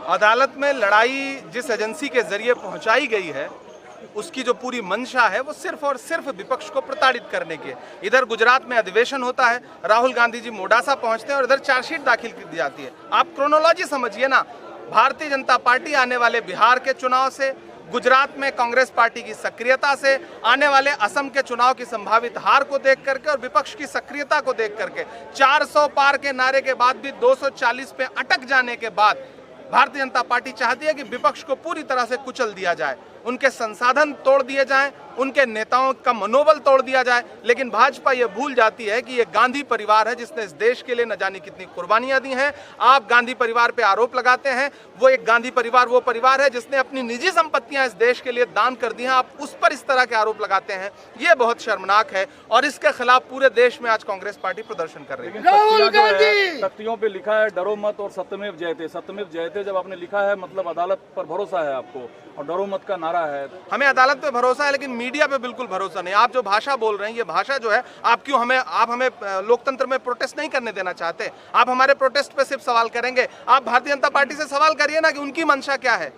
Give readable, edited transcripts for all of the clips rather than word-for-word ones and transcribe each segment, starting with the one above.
अदालत में लड़ाई जिस एजेंसी के जरिए पहुंचाई गई है उसकी जो पूरी मंशा है वो सिर्फ और सिर्फ विपक्ष को प्रताड़ित करने की है। इधर गुजरात में अधिवेशन होता है, राहुल गांधी जी मोडासा पहुंचते हैं और इधर चार्जशीट दाखिल कर दी जाती है। आप क्रोनोलॉजी समझिए ना, भारतीय जनता पार्टी आने वाले बिहार के चुनाव से, गुजरात में कांग्रेस पार्टी की सक्रियता से, आने वाले असम के चुनाव की संभावित हार को देख करके और विपक्ष की सक्रियता को देख करके 400 पार के नारे के बाद भी 240 पे अटक जाने के बाद भारतीय जनता पार्टी चाहती है कि विपक्ष को पूरी तरह से कुचल दिया जाए, उनके संसाधन तोड़ दिए जाएं, उनके नेताओं का मनोबल तोड़ दिया जाए। लेकिन भाजपा ये भूल जाती है कि ये गांधी परिवार है जिसने इस देश के लिए न जाने कितनी कुर्बानियां दी हैं। आप गांधी परिवार पे आरोप लगाते हैं, वो एक गांधी परिवार वो परिवार है जिसने अपनी निजी संपत्तियां इस देश के लिए दान कर दी हैं। आप उस पर इस तरह के आरोप लगाते हैं, ये बहुत शर्मनाक है और इसके खिलाफ पूरे देश में आज कांग्रेस पार्टी प्रदर्शन कर रही है। राहुल गांधी तख्तियों पे लिखा है डरो मत और सत्यमेव जयते। सत्यमेव जयते जब आपने लिखा है मतलब अदालत पर भरोसा है आपको, और डरो मत का नारा है। हमें अदालत पे भरोसा है लेकिन मीडिया पे बिल्कुल भरोसा नहीं। आप जो भाषा बोल रहे हैं, ये भाषा जो है, आप हमें लोकतंत्र में प्रोटेस्ट नहीं करने देना चाहते। आप हमारे प्रोटेस्ट पे सिर्फ सवाल करेंगे। आप भारतीय जनता पार्टी से सवाल करिए ना कि उनकी मंशा क्या है।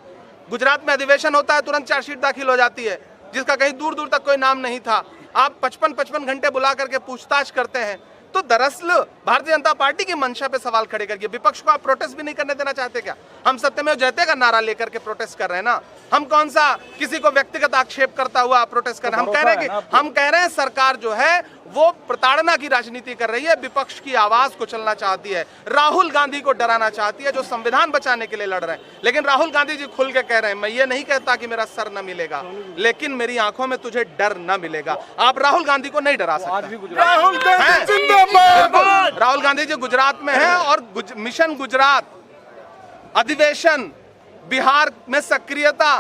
गुजरात में अधिवेशन होता है, तुरंत चार्जशीट दाखिल हो जाती है जिसका कहीं दूर दूर तक कोई नाम नहीं था। आप 55 घंटे बुला करके पूछताछ करते हैं। तो दरअसल भारतीय जनता पार्टी की मंशा पे सवाल खड़े करके विपक्ष को आप प्रोटेस्ट भी नहीं करने देना चाहते क्या? हम सत्यमेव जयते का नारा लेकर के प्रोटेस्ट कर रहे हैं ना। हम कौन सा किसी को व्यक्तिगत आक्षेप करता हुआ प्रोटेस्ट कर रहे हैं? हम कह रहे हैं सरकार जो है वो प्रताड़ना की राजनीति कर रही है, विपक्ष की आवाज को चलना चाहती है, राहुल गांधी को डराना चाहती है जो संविधान बचाने के लिए लड़ रहे हैं। लेकिन राहुल गांधी जी खुल के कह रहे हैं, मैं ये नहीं कहता कि मेरा सर न मिलेगा, लेकिन मेरी आंखों में तुझे डर न मिलेगा। आप राहुल गांधी को नहीं डरा सकते। राहुल गांधी जी गुजरात में है और मिशन गुजरात, अधिवेशन, बिहार में सक्रियता,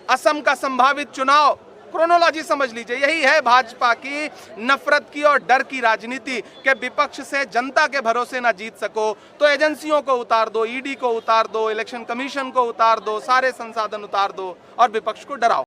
असम का संभावित चुनाव, क्रोनोलॉजी समझ लीजिए। यही है भाजपा की नफरत की और डर की राजनीति कि विपक्ष से जनता के भरोसे ना जीत सको तो एजेंसियों को उतार दो, ईडी को उतार दो, इलेक्शन कमीशन को उतार दो, सारे संसाधन उतार दो और विपक्ष को डराओ।